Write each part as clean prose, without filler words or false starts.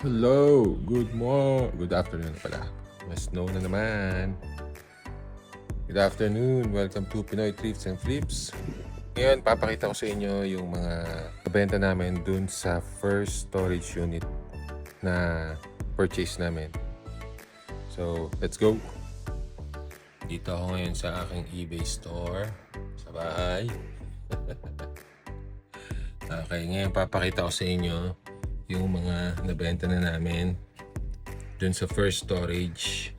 Hello, good afternoon pala. Mas snow na naman. Good afternoon, welcome to Pinoy Thrifts and Flips. Ngayon, papakita ko sa inyo yung mga nabenta namin dun sa first storage unit na purchase namin. So, let's go! Dito ako ngayon sa aking eBay store sa bahay. Okay, ngayon papakita ko sa inyo yung mga nabenta na namin dun sa first storage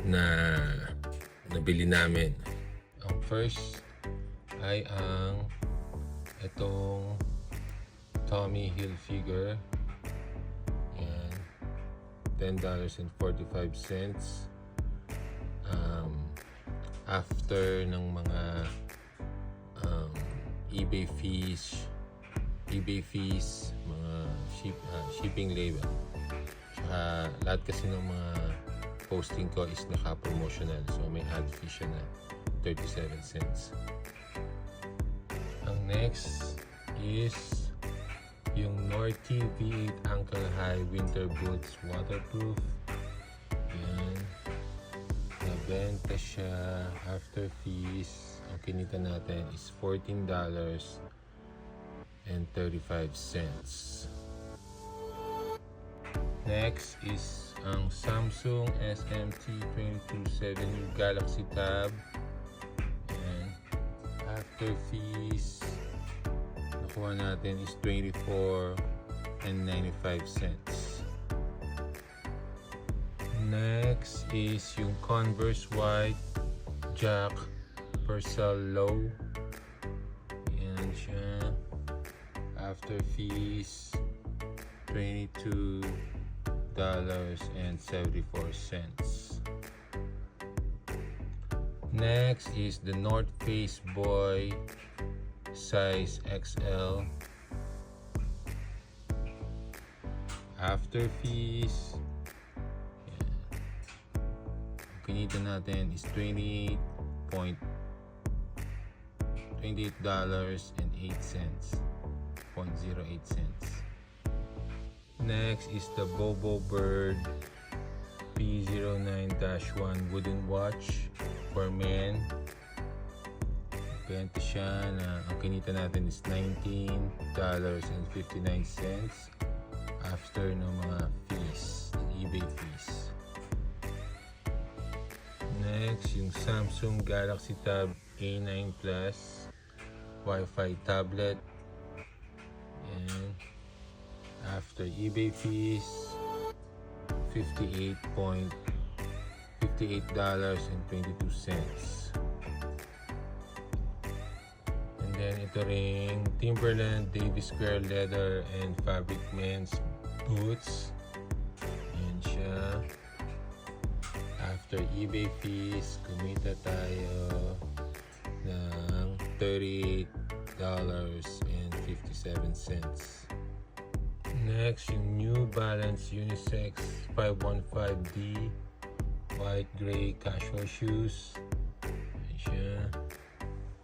na nabili namin. Ang first ay ang itong Tommy Hilfiger. Yan. $10.45. After ng mga eBay fees, mga shipping label. Tsaka lahat kasi ng mga posting ko is naka-promotional. So may ad fee siya na 37 cents. Ang next is yung Norty V8 Ankle High Winter Boots Waterproof. Yan. Nabenta siya after fees. Ang kinita natin is $14.35. Next is ang Samsung SMT227 Galaxy Tab. And after fees, nakuha natin is $24.95. Next is yung Converse White Jack Purcell Low. Yan siya. After fees, $22.74. Next is the North Face Boy size XL. After fees, kinita natin is $28.08. Next is the Bobo Bird P09-1 wooden watch for men. Benta siya na ang kinita natin is $19.59 after ng mga fees, eBay fees. Next, yung Samsung Galaxy Tab A9 Plus Wi-Fi tablet. And after eBay fees, $58.22. And then ito ring Timberland Davis Square Leather and Fabric Men's Boots. Ayan siya. After eBay fees, kumita tayo ng $38.57. Next, yung New Balance Unisex 515D white gray casual shoes. Ayan siya.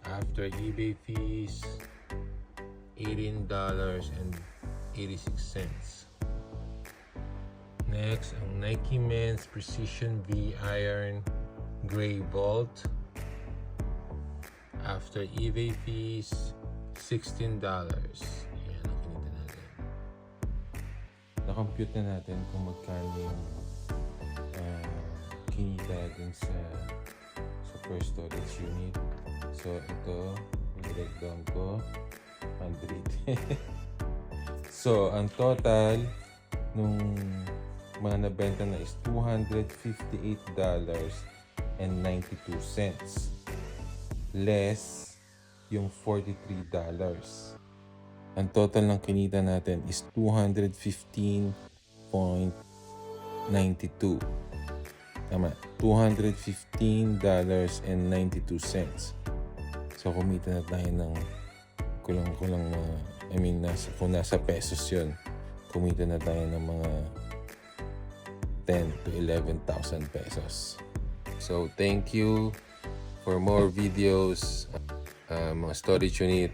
After eBay fees, $18.86. Next, ang Nike Men's Precision V Iron Gray Vault. After eBay fees, $16. Ayan ang kinita natin. Na-compute na natin kung magkano yung kinita dun sa first storage unit. So, ito, i-breakdown ko, 100. So, ang total nung mga nabenta na is $258.92 less yung $43. Ang total ng kinita natin is $215.92. Tama, $215.92. So kumita na tayo ng kulang-kulang kung nasa pesos yun, kumita na tayo ng mga 10 to 11,000 pesos. So thank you. For more videos, mga storage unit,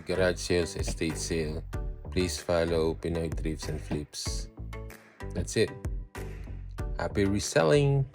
garage sales, estate sale, please follow Pinoy Thrifts and Flips. That's it. Happy reselling!